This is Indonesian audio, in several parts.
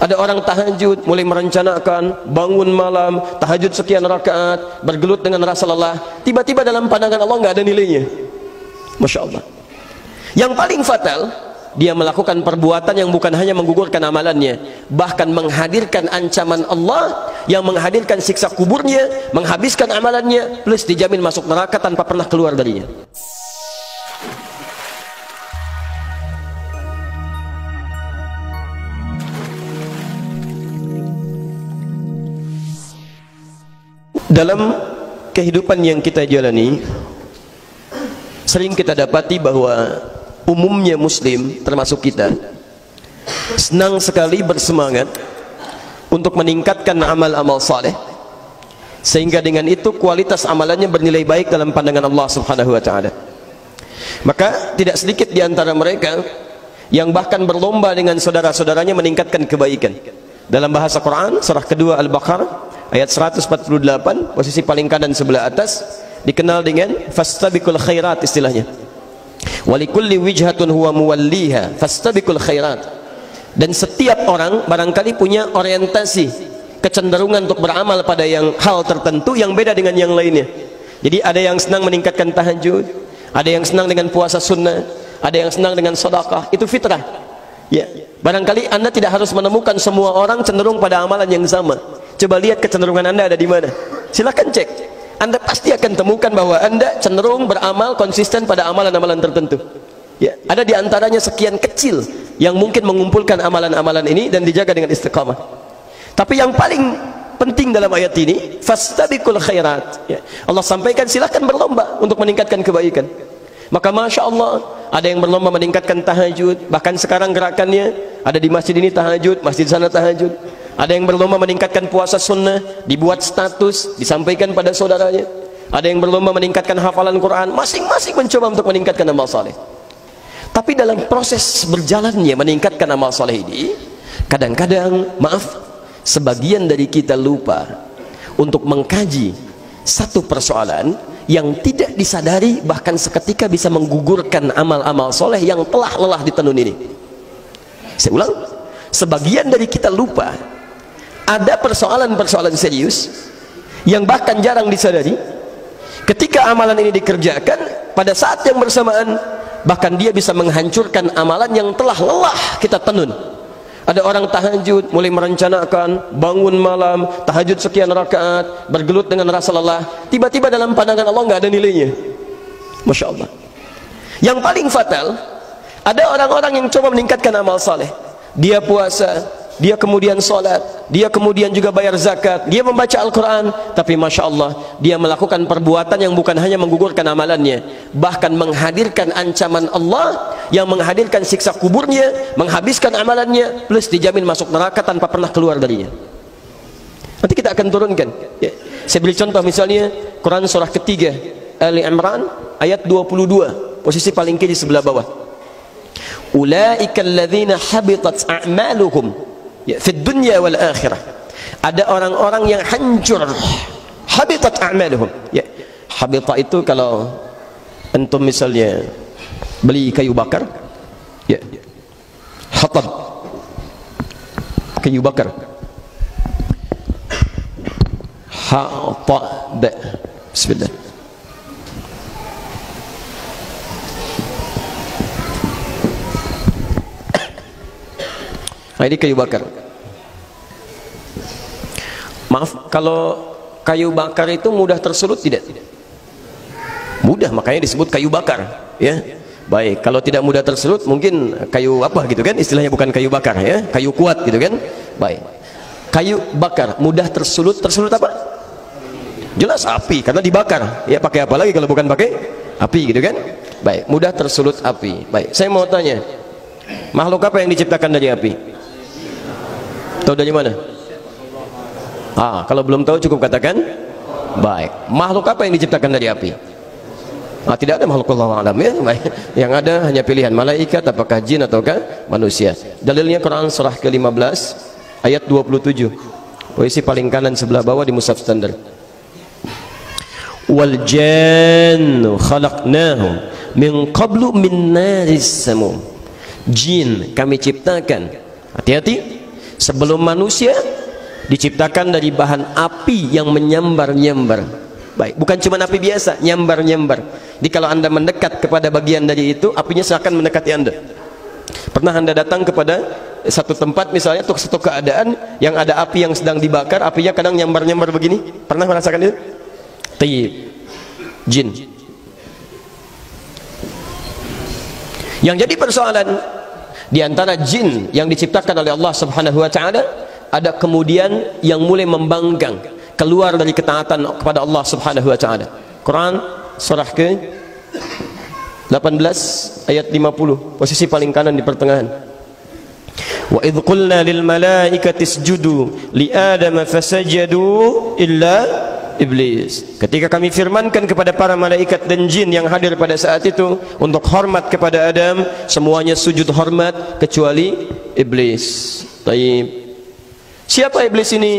Ada orang tahajud, mulai merencanakan bangun malam, tahajud sekian rakaat, bergelut dengan rasa lelah, tiba-tiba dalam pandangan Allah nggak ada nilainya. Masya Allah. Yang paling fatal, dia melakukan perbuatan yang bukan hanya menggugurkan amalannya, bahkan menghadirkan ancaman Allah yang menghadirkan siksa kuburnya, menghabiskan amalannya, plus dijamin masuk neraka tanpa pernah keluar darinya. Dalam kehidupan yang kita jalani, sering kita dapati bahwa umumnya muslim, termasuk kita, senang sekali bersemangat untuk meningkatkan amal-amal saleh, sehingga dengan itu kualitas amalannya bernilai baik dalam pandangan Allah Subhanahu wa ta'ala. Maka tidak sedikit di antara mereka yang bahkan berlomba dengan saudara-saudaranya meningkatkan kebaikan. Dalam bahasa Quran, surah kedua Al-Baqarah ayat 148, posisi paling kanan sebelah atas, dikenal dengan fastabiqul khairat istilahnya. Walikulli wijhatun huwa muwalliha fastabiqul khairat. Dan setiap orang barangkali punya orientasi, kecenderungan untuk beramal pada hal tertentu yang beda dengan yang lainnya. Jadi ada yang senang meningkatkan tahajud, ada yang senang dengan puasa sunnah, ada yang senang dengan sedekah. Itu fitrah. Ya, barangkali Anda tidak harus menemukan semua orang cenderung pada amalan yang sama. Coba lihat kecenderungan Anda ada di mana. Silakan cek. Anda pasti akan temukan bahwa Anda cenderung beramal konsisten pada amalan-amalan tertentu. Ya, ada di antaranya sekian kecil yang mungkin mengumpulkan amalan-amalan ini dan dijaga dengan istiqamah. Tapi yang paling penting dalam ayat ini, fastabiqul khairat. Ya, Allah sampaikan silakan berlomba untuk meningkatkan kebaikan. Maka Masya Allah, ada yang berlomba meningkatkan tahajud. Bahkan sekarang gerakannya ada di masjid ini tahajud, masjid sana tahajud. Ada yang berlomba meningkatkan puasa sunnah, dibuat status, disampaikan pada saudaranya. Ada yang berlomba meningkatkan hafalan Quran, masing-masing mencoba untuk meningkatkan amal saleh. Tapi dalam proses berjalannya meningkatkan amal saleh ini, kadang-kadang, maaf, sebagian dari kita lupa untuk mengkaji satu persoalan yang tidak disadari, bahkan seketika bisa menggugurkan amal-amal soleh yang telah lelah ditenun ini. Saya ulang, sebagian dari kita lupa ada persoalan-persoalan serius yang bahkan jarang disadari. Ketika amalan ini dikerjakan, pada saat yang bersamaan bahkan dia bisa menghancurkan amalan yang telah lelah kita tenun. Ada orang tahajud, mulai merencanakan bangun malam, tahajud sekian rakaat, bergelut dengan rasa lelah, tiba-tiba dalam pandangan Allah nggak ada nilainya. Masya Allah. Yang paling fatal, ada orang-orang yang coba meningkatkan amal saleh. Dia puasa, dia kemudian sholat, dia kemudian juga bayar zakat, dia membaca Al-Quran, tapi Masya Allah, dia melakukan perbuatan yang bukan hanya menggugurkan amalannya, bahkan menghadirkan ancaman Allah yang menghadirkan siksa kuburnya, menghabiskan amalannya, plus dijamin masuk neraka tanpa pernah keluar darinya. Nanti kita akan turunkan ya. Saya beri contoh misalnya Quran surah ketiga Ali Imran ayat 22, posisi paling kiri sebelah bawah. Ulaika alladzina habitat a'maluhum ya fid dunya wal akhirah. Ada orang-orang yang hancur, habitat a'maluhum ya. Habita itu kalau antum misalnya beli kayu bakar ya, hatab, kayu bakar, hatab, bismillah. Nah, ini kayu bakar. Maaf, kalau kayu bakar itu mudah tersulut tidak? Mudah, makanya disebut kayu bakar ya. Baik, kalau tidak mudah tersulut mungkin kayu apa gitu kan, istilahnya bukan kayu bakar ya, kayu kuat gitu kan. Baik, kayu bakar mudah tersulut. Tersulut apa? Jelas api, karena dibakar ya. Pakai apa lagi kalau bukan pakai api gitu kan. Baik, mudah tersulut api. Baik, saya mau tanya, makhluk apa yang diciptakan dari api? Tahu dari mana? Kalau belum tahu cukup katakan. Baik, makhluk apa yang diciptakan dari api? Tidak ada makhluk Allah alam ya. Baik. Yang ada hanya pilihan malaikat, apakah jin ataukah manusia. Dalilnya Quran surah ke-15 ayat 27, posisi paling kanan sebelah bawah di mushaf standar. Wal jannu khalaqnahu min qablu min naris samum. Jin kami ciptakan, hati-hati, Sebelum manusia diciptakan dari bahan api yang menyambar-nyambar. Baik, bukan cuma api biasa, nyambar-nyambar. Jadi kalau Anda mendekat kepada bagian dari itu, apinya seakan mendekati Anda. Pernah Anda datang kepada satu tempat misalnya, untuk satu keadaan yang ada api yang sedang dibakar, apinya kadang nyambar-nyambar begini? Pernah merasakan itu? Tayyib. Jin. Yang jadi persoalan di antara jin yang diciptakan oleh Allah Subhanahu wa taala, ada kemudian yang mulai membangkang, keluar dari ketaatan kepada Allah Subhanahu wa taala. Quran surah ke 18 ayat 50, posisi paling kanan di pertengahan. Wa idh qulna lil malaikati isjudu li adama fasajadu illa iblis. Ketika kami firmankan kepada para malaikat dan jin yang hadir pada saat itu untuk hormat kepada Adam, semuanya sujud hormat kecuali iblis. Taib. Siapa iblis ini?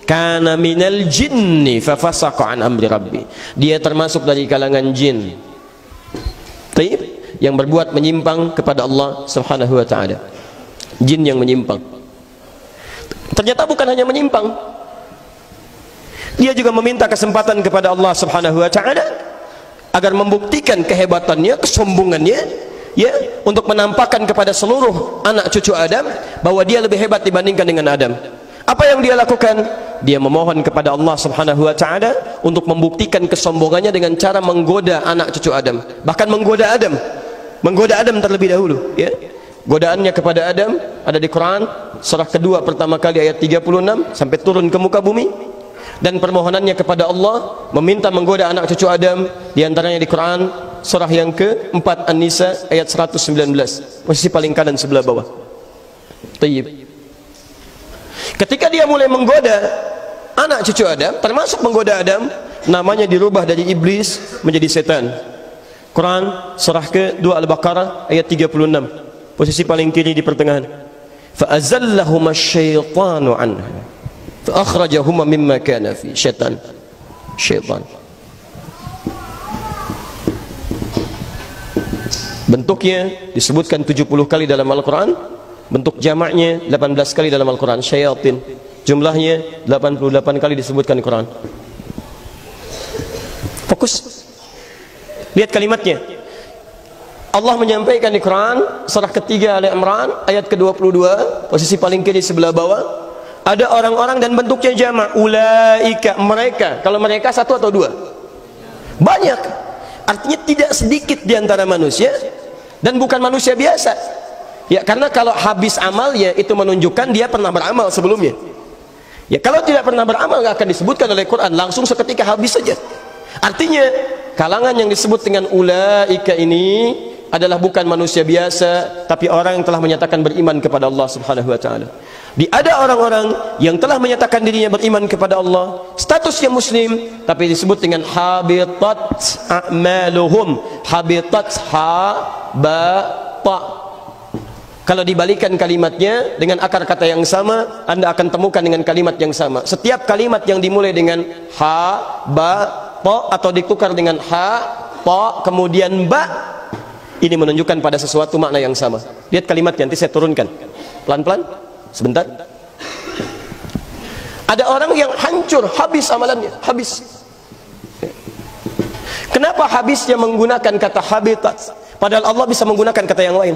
Kana minal jinni fa fasaqa an amri rabbi. Dia termasuk dari kalangan jin. Taib, yang berbuat menyimpang kepada Allah Subhanahu wa taala. Jin yang menyimpang. Ternyata bukan hanya menyimpang, dia juga meminta kesempatan kepada Allah Subhanahu wa taala agar membuktikan kehebatannya, kesombongannya, ya, untuk menampakkan kepada seluruh anak cucu Adam bahwa dia lebih hebat dibandingkan dengan Adam. Apa yang dia lakukan? Dia memohon kepada Allah Subhanahu wa taala untuk membuktikan kesombongannya dengan cara menggoda anak cucu Adam. Bahkan menggoda Adam terlebih dahulu, ya. Godaannya kepada Adam ada di Quran surah kedua pertama kali ayat 36 sampai turun ke muka bumi. Dan permohonannya kepada Allah meminta menggoda anak cucu Adam diantaranya di Quran surah yang ke-4 An-Nisa ayat 119, posisi paling kanan sebelah bawah. Tayyib. Ketika dia mulai menggoda anak cucu Adam, termasuk menggoda Adam, namanya dirubah dari iblis menjadi setan. Quran surah ke-2 Al-Baqarah ayat 36, posisi paling kiri di pertengahan. Fa azallahuma asyaitanu anha fa akhrajahuma mimma kana fi. Syaitan. Bentuknya disebutkan 70 kali dalam Al-Quran, bentuk jamaknya 18 kali dalam Al-Quran. Syayatin, jumlahnya 88 kali disebutkan di Quran. Fokus, lihat kalimatnya. Allah menyampaikan di Quran surah ketiga Ali Imran ayat ke-22, posisi paling kiri sebelah bawah, ada orang-orang dan bentuknya jamak, ulaika, mereka. Kalau mereka satu atau dua? Banyak. Artinya tidak sedikit di antara manusia, dan bukan manusia biasa. Ya, karena kalau habis amalnya itu menunjukkan dia pernah beramal sebelumnya. Ya, kalau tidak pernah beramal nggak akan disebutkan oleh Quran, langsung seketika habis saja. Artinya kalangan yang disebut dengan ulaika ini adalah bukan manusia biasa, tapi orang yang telah menyatakan beriman kepada Allah Subhanahu wa taala. Ada orang-orang yang telah menyatakan dirinya beriman kepada Allah, statusnya muslim, tapi disebut dengan habitat a'maluhum. Habitat, ha ba ta. Kalau dibalikan kalimatnya dengan akar kata yang sama, Anda akan temukan dengan kalimat yang sama. Setiap kalimat yang dimulai dengan ha ba ta atau ditukar dengan ha ta kemudian ba, ini menunjukkan pada sesuatu makna yang sama. Lihat kalimatnya, nanti saya turunkan pelan-pelan sebentar. Ada orang yang hancur, habis amalannya, habis. Kenapa habisnya menggunakan kata habitat, padahal Allah bisa menggunakan kata yang lain?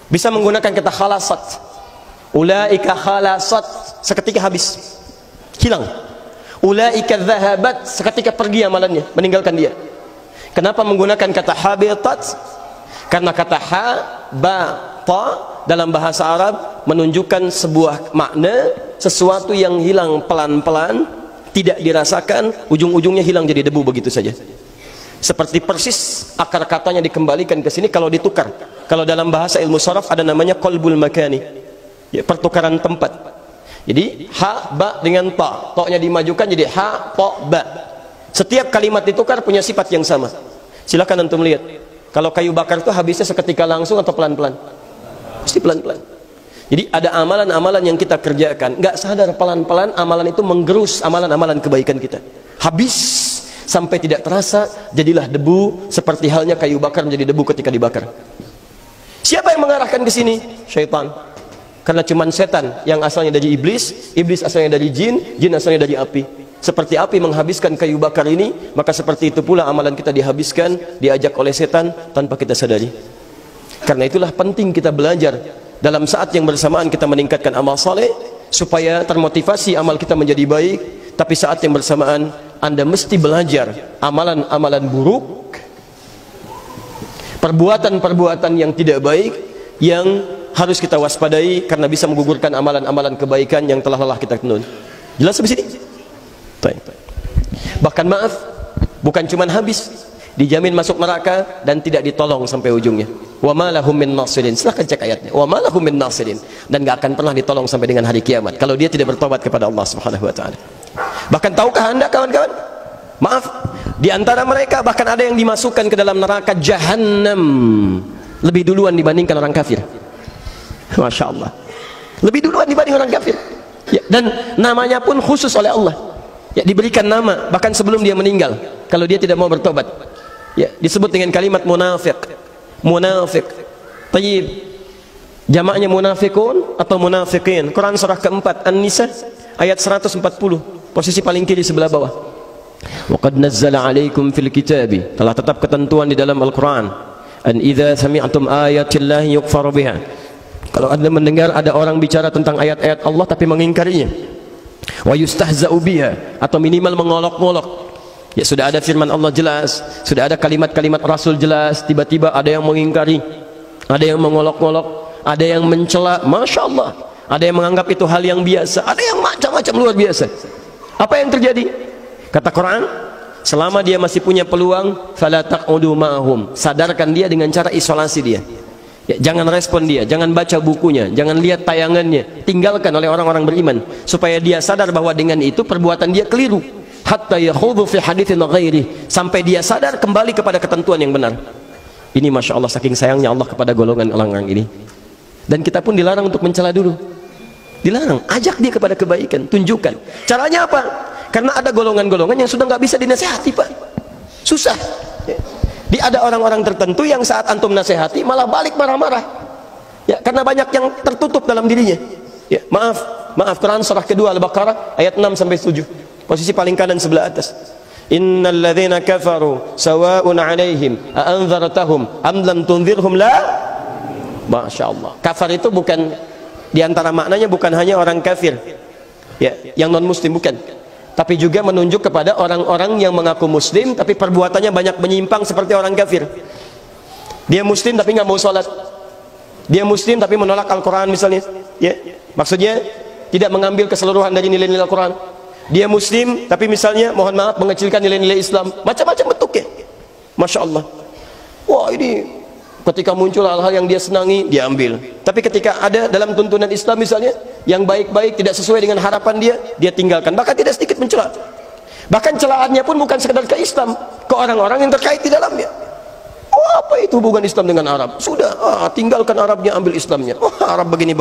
Bisa menggunakan kata khalasat. Ulaika khalasat, seketika habis, hilang. Ulaika dhahabat, seketika pergi amalannya, meninggalkan dia. Kenapa menggunakan kata habitat? Karena kata ha, ba, ta dalam bahasa Arab menunjukkan sebuah makna, sesuatu yang hilang pelan-pelan, tidak dirasakan, ujung-ujungnya hilang jadi debu begitu saja. Seperti persis akar katanya dikembalikan ke sini kalau ditukar. Kalau dalam bahasa ilmu sharaf ada namanya qalbul makani, ya, pertukaran tempat. Jadi ha, ba dengan ta, ta-nya dimajukan jadi ha, ta, ba. Setiap kalimat ditukar punya sifat yang sama. Silakan antum lihat. Kalau kayu bakar itu habisnya seketika langsung atau pelan-pelan? Pasti pelan-pelan. Jadi ada amalan-amalan yang kita kerjakan, nggak sadar pelan-pelan amalan itu menggerus amalan-amalan kebaikan kita. Habis sampai tidak terasa, jadilah debu, seperti halnya kayu bakar menjadi debu ketika dibakar. Siapa yang mengarahkan ke sini? Syaitan. Karena cuman setan yang asalnya dari iblis, iblis asalnya dari jin, jin asalnya dari api. Seperti api menghabiskan kayu bakar ini, maka seperti itu pula amalan kita dihabiskan, diajak oleh setan tanpa kita sadari. Karena itulah penting kita belajar dalam saat yang bersamaan kita meningkatkan amal saleh supaya termotivasi amal kita menjadi baik. Tapi saat yang bersamaan Anda mesti belajar amalan-amalan buruk, perbuatan-perbuatan yang tidak baik yang harus kita waspadai karena bisa menggugurkan amalan-amalan kebaikan yang telah lelah kita tenun. Jelas sampai sini? Bahkan maaf, bukan cuma habis, dijamin masuk neraka dan tidak ditolong sampai ujungnya. Wa ma lahum min nasirin. Silakan cek ayatnya. Wa ma lahum min nasirin, dan enggak akan pernah ditolong sampai dengan hari kiamat kalau dia tidak bertobat kepada Allah Subhanahu wa taala. Bahkan tahukah Anda kawan-kawan? Maaf, di antara mereka bahkan ada yang dimasukkan ke dalam neraka Jahannam lebih duluan dibandingkan orang kafir. Masya Allah, lebih duluan dibanding orang kafir ya, dan namanya pun khusus oleh Allah ya, diberikan nama bahkan sebelum dia meninggal kalau dia tidak mau bertobat ya, disebut dengan kalimat munafik. Munafik tayyib, jamaknya munafikun atau munafikin. Quran surah keempat An-Nisa ayat 140, posisi paling kiri sebelah bawah. Wa qad nazzala 'alaikum fil kitabi, telah tetap ketentuan di dalam Al-Quran, an idza sami'tum ayatillahi yukfaru biha, kalau Anda mendengar ada orang bicara tentang ayat-ayat Allah tapi mengingkarinya, wa yustahza'u biha, atau minimal mengolok-olok ya, sudah ada firman Allah jelas, sudah ada kalimat-kalimat Rasul jelas, tiba-tiba ada yang mengingkari, ada yang mengolok-olok, ada yang mencela, Masya Allah, ada yang menganggap itu hal yang biasa, ada yang macam-macam luar biasa. Apa yang terjadi? Kata Quran, selama dia masih punya peluang, fala taq'udu ma'hum, sadarkan dia dengan cara isolasi dia ya, jangan respon dia, jangan baca bukunya, jangan lihat tayangannya, tinggalkan oleh orang-orang beriman supaya dia sadar bahwa dengan itu perbuatan dia keliru, hatta yakhudhu fi haditsin ghairi, sampai dia sadar kembali kepada ketentuan yang benar. Ini Masya Allah, saking sayangnya Allah kepada golongan orang-orang ini. Dan kita pun dilarang untuk mencela dulu, dilarang, ajak dia kepada kebaikan, tunjukkan caranya apa. Karena ada golongan-golongan yang sudah nggak bisa dinasihati Pak, susah ya. Ada orang-orang tertentu yang saat antum nasihati malah balik marah-marah ya, karena banyak yang tertutup dalam dirinya ya. Maaf, Quran surah kedua Al-Baqarah ayat 6-7, posisi paling kanan sebelah atas. Innal ladzina kafaru sawa'un 'alaihim a anzartahum am lam tunzirhum la. Masya Allah, kafar itu bukan, diantara maknanya bukan hanya orang kafir ya, yang non muslim, bukan, tapi juga menunjuk kepada orang-orang yang mengaku muslim tapi perbuatannya banyak menyimpang seperti orang kafir. Dia muslim tapi nggak mau sholat, dia muslim tapi menolak Al-Quran misalnya ya, maksudnya tidak mengambil keseluruhan dari nilai-nilai Al-Quran. Dia muslim tapi misalnya mohon maaf mengecilkan nilai-nilai Islam, macam-macam bentuknya. Masya Allah, wah ini ketika muncul hal-hal yang dia senangi, dia ambil. Tapi ketika ada dalam tuntunan Islam misalnya yang baik-baik tidak sesuai dengan harapan dia, dia tinggalkan. Bahkan tidak sedikit mencela. Bahkan celahannya pun bukan sekedar ke Islam, ke orang-orang yang terkait di dalamnya. Oh, apa itu hubungan Islam dengan Arab? Sudah, tinggalkan Arabnya, ambil Islamnya. Oh, Arab begini.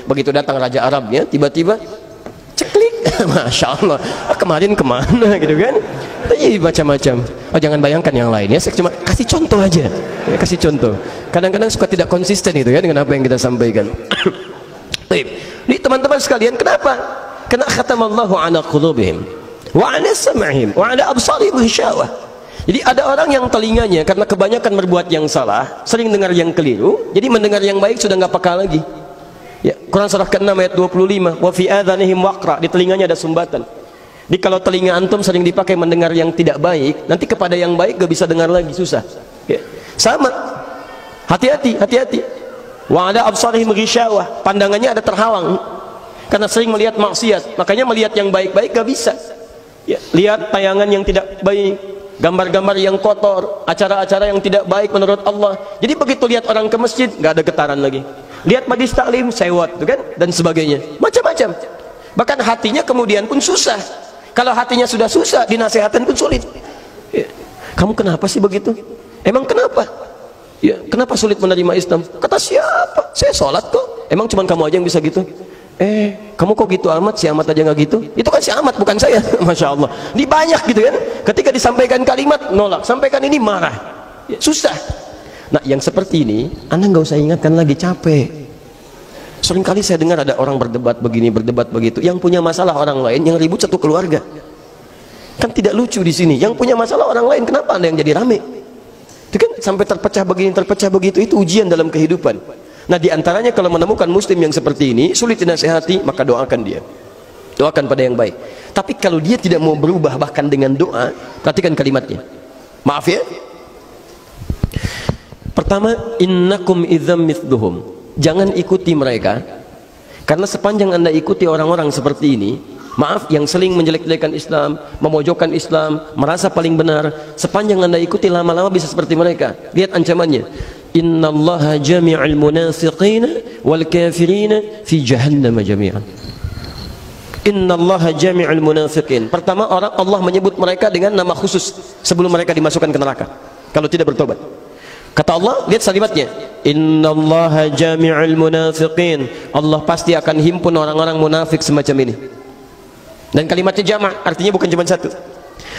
Begitu datang raja Arabnya, tiba-tiba ceklik, Masya Allah, kemarin kemana gitu kan? Iya, macam-macam. Oh, jangan bayangkan yang lain ya, saya cuma kasih contoh aja ya, kasih contoh. Kadang-kadang suka tidak konsisten itu ya dengan apa yang kita sampaikan. Ini teman-teman sekalian, kenapa? Karena khatamallahu ala qulubihim wa ala sam'ihim wa ala absarihim ghishawah. Jadi ada orang yang telinganya karena kebanyakan berbuat yang salah, sering dengar yang keliru, jadi mendengar yang baik sudah nggak peka lagi ya. Quran surah ke-6 ayat 25, wa fi adhanihim waqra, di telinganya ada sumbatan. Jadi kalau telinga antum sering dipakai mendengar yang tidak baik, nanti kepada yang baik gak bisa dengar lagi, susah ya. Sama, hati-hati. Wa ala absarihim ghishawah, pandangannya ada terhalang karena sering melihat maksiat, makanya melihat yang baik-baik gak bisa ya. Lihat tayangan yang tidak baik, gambar-gambar yang kotor, acara-acara yang tidak baik menurut Allah. Jadi begitu lihat orang ke masjid gak ada getaran lagi, lihat majlis taklim sewot kan, dan sebagainya, macam-macam. Bahkan hatinya kemudian pun susah. Kalau hatinya sudah susah, dinasihatkan pun sulit ya. Kamu kenapa sih begitu? Emang kenapa? Ya, kenapa sulit menerima Islam? Kata siapa? Saya sholat kok. Emang cuma kamu aja yang bisa gitu? Kamu kok gitu amat? Si Amat aja nggak gitu? Itu kan si Amat, bukan saya. Masya Allah, ini banyak gitu kan. Ketika disampaikan kalimat nolak, sampaikan ini marah ya, susah. Nah yang seperti ini Anda nggak usah ingatkan lagi, capek. Seringkali saya dengar ada orang berdebat begini, berdebat begitu. Yang punya masalah orang lain, yang ribut satu keluarga. Kan tidak lucu di sini. Yang punya masalah orang lain, kenapa Anda yang jadi rame? Itu kan sampai terpecah begini, terpecah begitu. Itu ujian dalam kehidupan. Nah, diantaranya kalau menemukan muslim yang seperti ini, sulit dinasihati, maka doakan dia. Doakan pada yang baik. Tapi kalau dia tidak mau berubah bahkan dengan doa, perhatikan kalimatnya. Maaf ya. Pertama, innakum idzam mithluhum. Jangan ikuti mereka, karena sepanjang Anda ikuti orang-orang seperti ini, maaf, yang seling menjelek-jelekan Islam, memojokkan Islam, merasa paling benar, sepanjang Anda ikuti lama-lama bisa seperti mereka. Lihat ancamannya. Innallaha jami'al munafiqina wal kafirina fi jahannam jami'an. Innallaha jami'al munafiqin. Pertama, Allah menyebut mereka dengan nama khusus sebelum mereka dimasukkan ke neraka kalau tidak bertobat. Kata Allah, lihat kalimatnya. Innallaha jami'ul munafiqin. Allah pasti akan himpun orang-orang munafik semacam ini. Dan kalimatnya jama', artinya bukan cuma satu.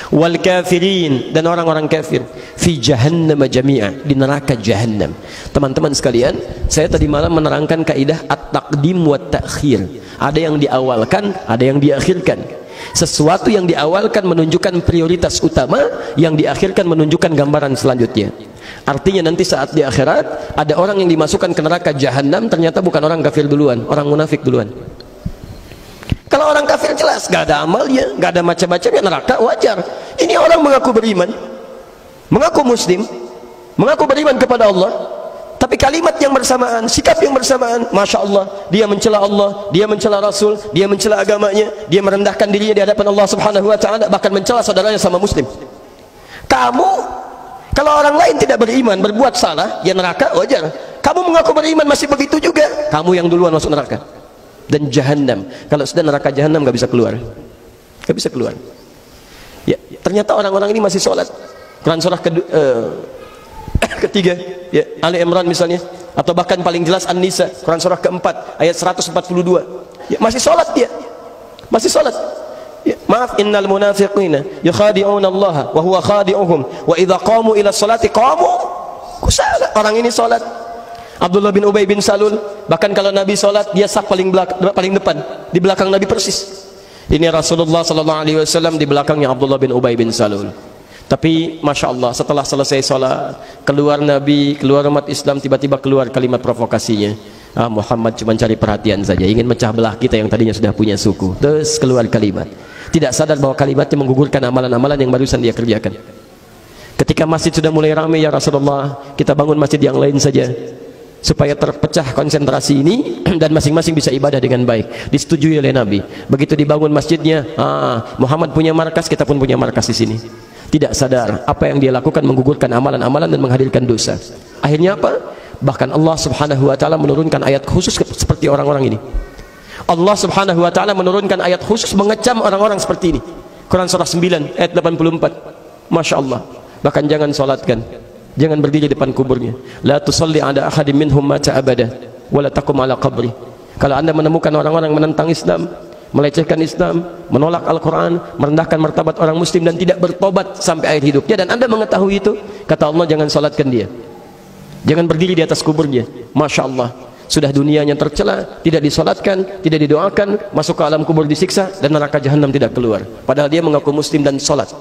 Wal kafirin, dan orang-orang kafir fi jahannam jami'a, di neraka jahannam. Teman-teman sekalian, saya tadi malam menerangkan kaidah at-taqdim wa ta'khir. Ada yang diawalkan, ada yang diakhirkan. Sesuatu yang diawalkan menunjukkan prioritas utama, yang diakhirkan menunjukkan gambaran selanjutnya. Artinya nanti saat di akhirat ada orang yang dimasukkan ke neraka jahanam, ternyata bukan orang kafir duluan, orang munafik duluan. Kalau orang kafir jelas gak ada amalnya, gak ada macam-macamnya, neraka wajar. Ini orang mengaku beriman, mengaku muslim, mengaku beriman kepada Allah, tapi kalimat yang bersamaan, sikap yang bersamaan, Masya Allah, dia mencela Allah, dia mencela Rasul, dia mencela agamanya, dia merendahkan dirinya di hadapan Allah Subhanahu Wa Taala, bahkan mencela saudaranya sama muslim. Kamu, kalau orang lain tidak beriman, berbuat salah, ya neraka wajar. Kamu mengaku beriman masih begitu juga, kamu yang duluan masuk neraka dan jahanam. Kalau sudah neraka jahanam gak bisa keluar, gak bisa keluar. Ya, ternyata orang-orang ini masih sholat. Quran surah ketiga, ya, Ali Imran misalnya, atau bahkan paling jelas An-Nisa, Quran surah keempat ayat 142, ya, masih sholat dia, masih sholat. Ya, maaf, innal munafiqina yukhadi'una Allah wa huwa khadi'uhum wa idza qamu ila sholati qamu kusala. Orang ini sholat. Abdullah bin Ubay bin Salul, bahkan kalau Nabi sholat dia saf paling depan, di belakang Nabi persis. Ini Rasulullah sallallahu alaihi wasallam, di belakangnya Abdullah bin Ubay bin Salul. Tapi Masya Allah, setelah selesai sholat, keluar Nabi, keluar umat Islam, tiba-tiba keluar kalimat provokasinya. Muhammad cuma cari perhatian saja, ingin mecah belah kita yang tadinya sudah punya suku. Terus keluar kalimat, tidak sadar bahwa kalimatnya menggugurkan amalan-amalan yang barusan dia kerjakan. Ketika masjid sudah mulai ramai, ya Rasulullah, kita bangun masjid yang lain saja, supaya terpecah konsentrasi ini dan masing-masing bisa ibadah dengan baik. Disetujui oleh Nabi. Begitu dibangun masjidnya, Muhammad punya markas, kita pun punya markas di sini. Tidak sadar apa yang dia lakukan menggugurkan amalan-amalan dan menghadirkan dosa. Akhirnya apa? Bahkan Allah Subhanahu Wa Taala menurunkan ayat khusus seperti orang-orang ini. Allah Subhanahu Wa Taala menurunkan ayat khusus mengecam orang-orang seperti ini. Quran surah 9 ayat 84. Masya Allah. Bahkan jangan solatkan, jangan berdiri depan kuburnya. La tusalli ala ahadim minhum mata abada wa la taqum ala qabri. Kalau Anda menemukan orang-orang menentang Islam, melecehkan Islam, menolak Al-Quran, merendahkan martabat orang muslim dan tidak bertobat sampai akhir hidupnya, dan Anda mengetahui itu, kata Allah, jangan salatkan dia, jangan berdiri di atas kuburnya. Masya Allah, sudah dunianya tercela, tidak disolatkan, tidak didoakan, masuk ke alam kubur disiksa, dan neraka jahanam tidak keluar, padahal dia mengaku muslim dan salat.